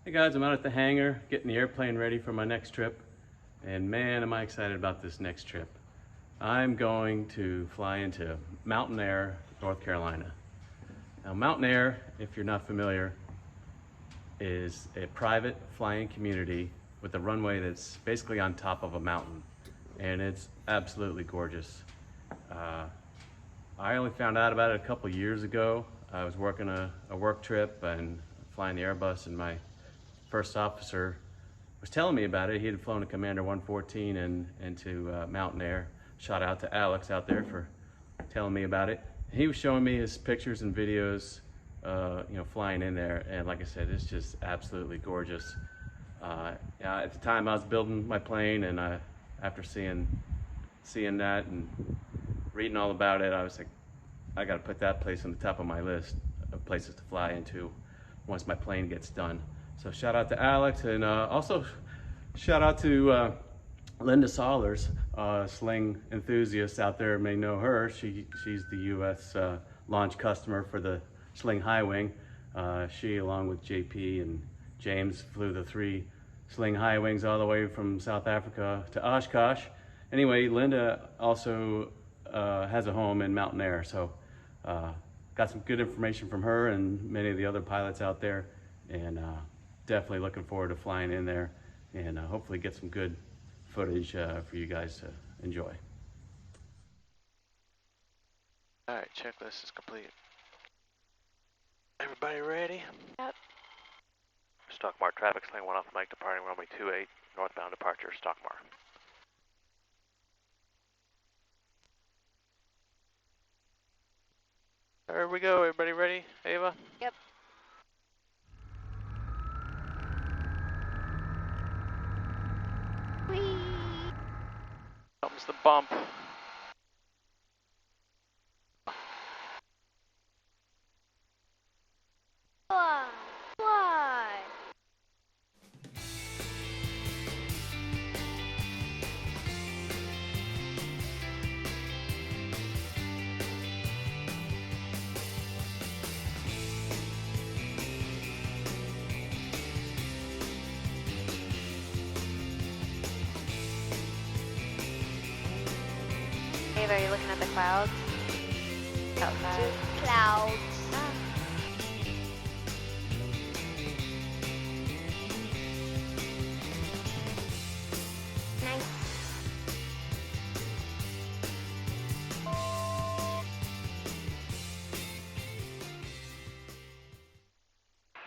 Hey guys, I'm out at the hangar getting the airplane ready for my next trip, and man am I excited about this next trip. I'm going to fly into Mountain Air, North Carolina. Now Mountain Air, if you're not familiar, is a private flying community with a runway that's basically on top of a mountain, and it's absolutely gorgeous. I only found out about it a couple years ago. I was working a work trip and flying the Airbus, and my first officer was telling me about it. He had flown a Commander 114 into Mountain Air. Shout out to Alex out there for telling me about it. He was showing me his pictures and videos, flying in there, and like I said, it's just absolutely gorgeous. At the time I was building my plane, and after seeing that and reading all about it, I was like, I got to put that place on the top of my list of places to fly into once my plane gets done. So shout out to Alex, and also shout out to Linda Sahlers, Sling enthusiast out there may know her. She's the U.S. Launch customer for the Sling High Wing. She, along with JP and James, flew the 3 Sling High Wings all the way from South Africa to Oshkosh. Anyway, Linda also has a home in Mountain Air, so got some good information from her and many of the other pilots out there, and definitely looking forward to flying in there and hopefully get some good footage for you guys to enjoy. All right, checklist is complete. Everybody ready? Yep. Stockmar traffic, Sling 1 off Mike, departing runway 28, northbound departure, Stockmar. There we go, everybody ready? Ava? Yep. Whee! Comes the bump. Fly! Fly! Ava, are you looking at the clouds? Outside. Just clouds. Ah. Nice.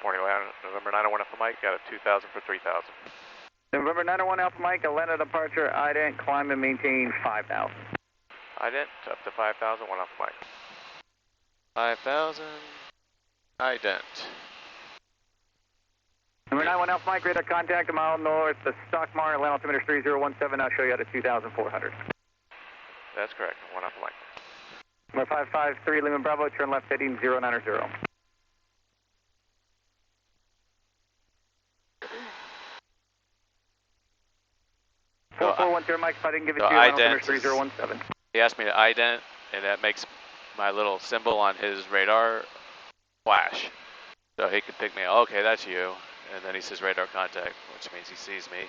Morning, November 901 Alpha Mike, got a 2,000 for 3,000. November 901 Alpha Mike, Atlanta departure, ident, climb and maintain 5,000. Ident, up to 5,000, 1 Alpha Mike. 5,000, ident. Number 901 Alpha Mike, radar contact a mile north to Stockmar, Atlanta altimeter 3017, I'll show you out at 2,400. That's correct, 1 Alpha Mike. Number 553 Lima Bravo, turn left heading 090. 441 Mike, if I didn't give it to you, altimeter 3017. He asked me to ident, and that makes my little symbol on his radar flash. So he could pick me, okay, that's you. And then he says radar contact, which means he sees me.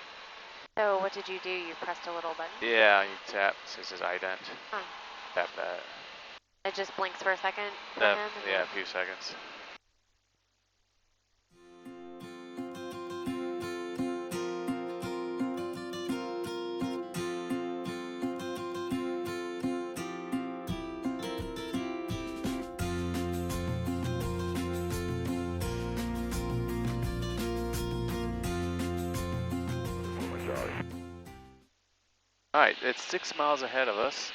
So what did you do? You pressed a little button? Yeah, you tap, it says ident. Huh. Tap that. It just blinks for a second for Yeah, him? yeah, a few seconds. All right, it's 6 miles ahead of us.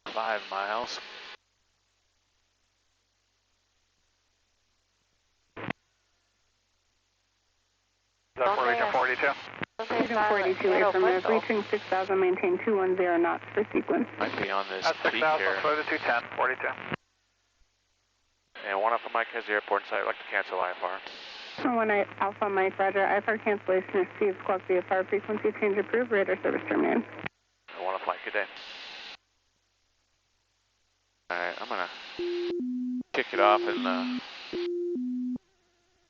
Five miles. Region 42. Region 42, affirmative. Reaching 6,000, maintain 210 knots for sequence. Might be on this That's peak 6,000, here. slow to 210, 42. And 1 Alpha Mike has the airport in sight. I'd like to cancel IFR. 1 Alpha Mike, Roger. IFR cancellation received. Squawk VFR frequency change approved. Radar service terminated. And 1 Alpha Mike, good day. Alright, I'm gonna kick it off and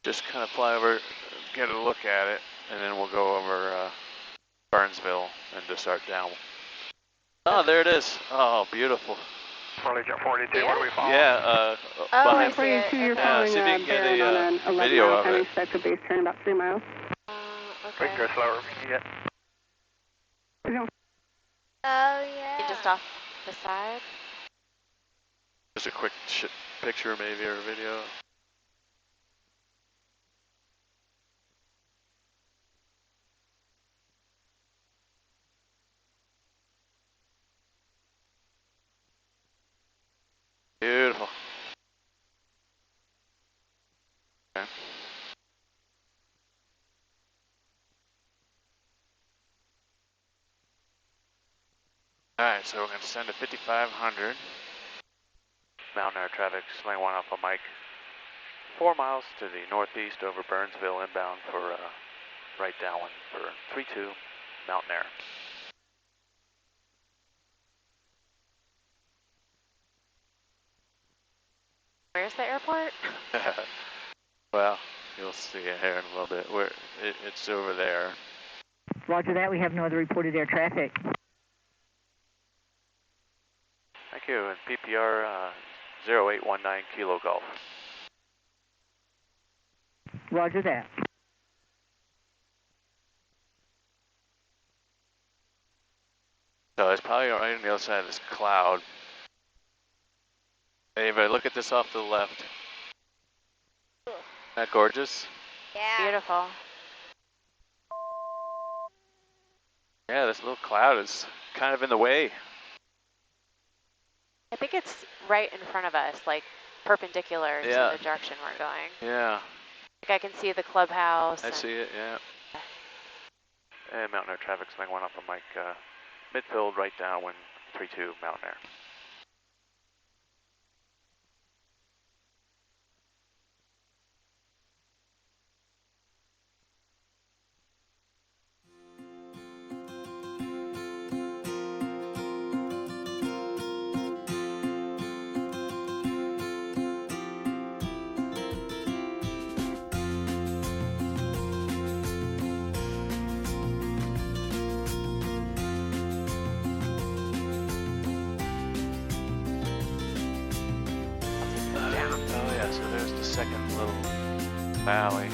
just kind of fly over, get a look at it, and then we'll go over Burnsville and just start down. Oh, there it is. Oh, beautiful. Charlie Jet 42, what are we following? Yeah, I behind. see it. 42, you're Okay. following see if you can get Baron a, on an 11 video mile of timing it. sector base turn about 3 miles. We Okay. can go slower if we can get. Oh, yeah. Just off the side? Just a quick picture maybe or a video. Beautiful. Okay. Alright, so we're going to send a 5500. Mountain air traffic, Sling 1 Alpha Mike. 4 miles to the northeast over Burnsville inbound for right downwind for 32 Mountain Air. Where's the airport? Well, you'll see it here in a little bit. It's over there. Roger that. We have no other reported air traffic. Thank you. And PPR 0819 Kilo Golf. Roger that. So it's probably right on the other side of this cloud. Hey, everybody, look at this off to the left. Isn't that gorgeous? Yeah. Beautiful. Yeah, this little cloud is kind of in the way. I think it's right in front of us, like perpendicular Yeah. to the direction we're going. Yeah, Like I can see the clubhouse. I see it, yeah. And Mountain Air traffic, Sling 1 Alpha Mike, midfield right downwind, 32 Mountain Air. Oh yeah, so there's the second little valley.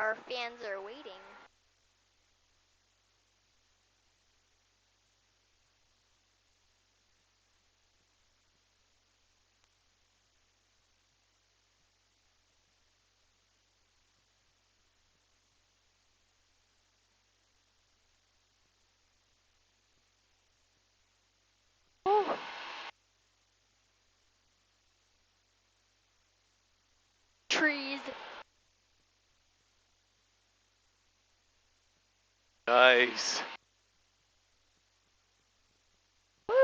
Our fans are waiting. Woo. Trees. Nice. Woo.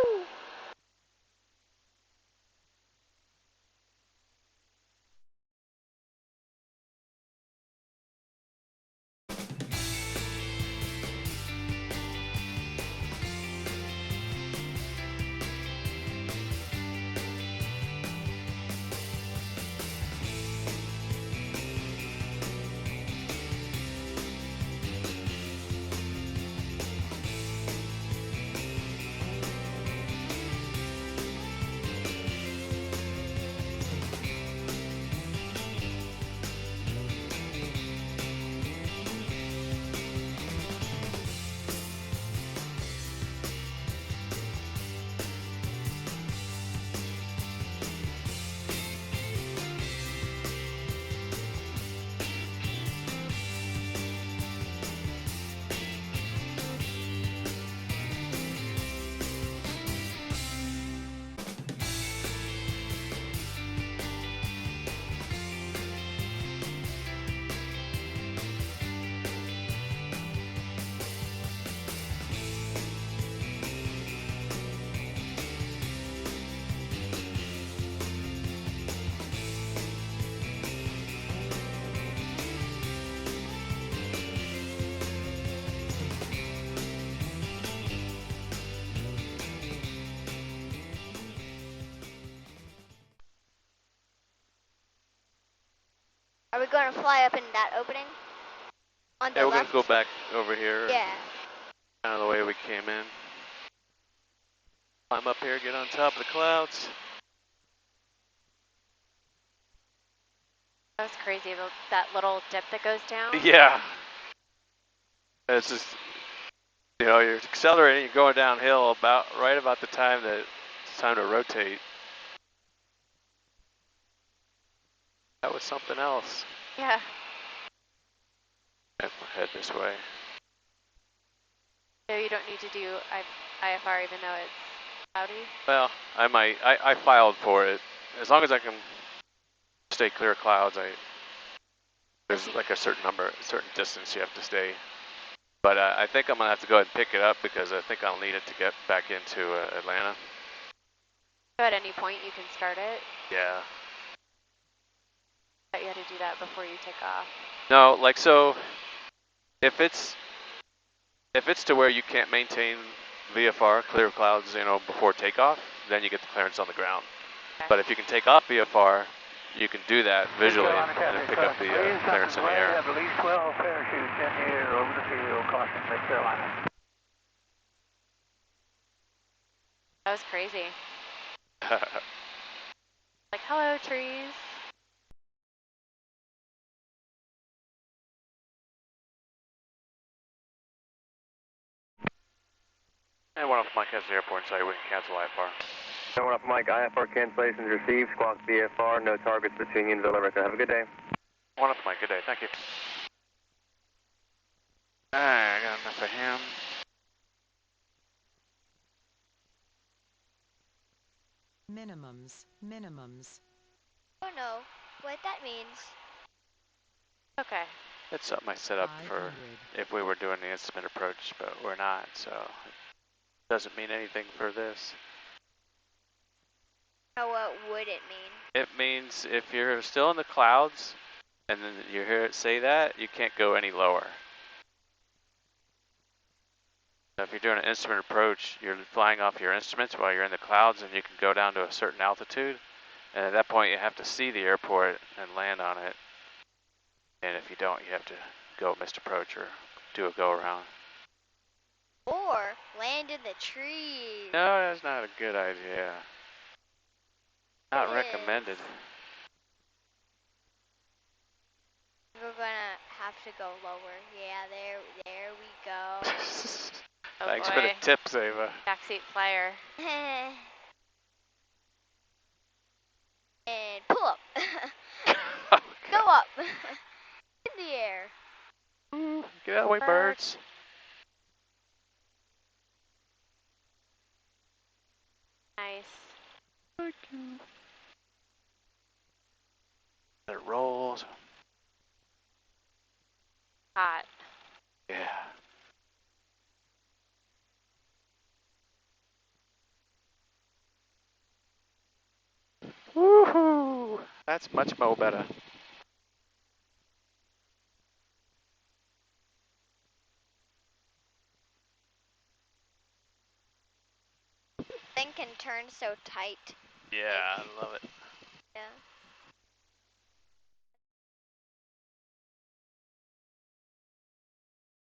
Are we going to fly up in that opening? On the Yeah, we're left? gonna go back over here. Yeah. Kind of the way we came in. Climb up here, get on top of the clouds. That's crazy, that little dip that goes down. Yeah. It's just, you know, you're accelerating, you're going downhill right about the time that it's time to rotate. That was something else. Yeah. And head this way. So you don't need to do IFR even though it's cloudy? Well, I filed for it. As long as I can stay clear of clouds, there's like a certain distance you have to stay. But I think I'm gonna have to go ahead and pick it up because I think I'll need it to get back into Atlanta. So at any point you can start it? Yeah. But you had to do that before you take off. No, like so, if it's to where you can't maintain VFR, clear of clouds, you know, before takeoff, then you get the clearance on the ground. Okay. But if you can take off VFR, you can do that visually and pick up the clearance in the air. Have at least 12 parachutes in the air over the field, caution North Carolina. That was crazy. Like, hello, trees. And one off Mike has the airport in sight, we can cancel IFR. One off Mike, IFR cancellations received, squawk VFR, no targets between you and Villa Rica. Have a good day. One off Mike, good day, thank you. Alright, I got enough of him. Minimums. I don't know what that means. Okay. It's something I set up for if we were doing the instrument approach, but we're not, so it doesn't mean anything for this. Now what would it mean? It means if you're still in the clouds and then you hear it say that, you can't go any lower. So if you're doing an instrument approach, you're flying off your instruments while you're in the clouds and you can go down to a certain altitude. And at that point you have to see the airport and land on it. And if you don't, you have to go missed approach or do a go around. Or land in the trees. No, that's not a good idea. Not It is. recommended. We're gonna have to go lower. Yeah, there we go. Oh Thanks boy. for the tips, Ava. Backseat flyer. And pull up. Oh, Go up. In the air. God. Get out of the way, birds. Nice. It rolls. Hot. Yeah. Woohoo! That's much more better. Thing can turn so tight. Yeah, I love it. Yeah.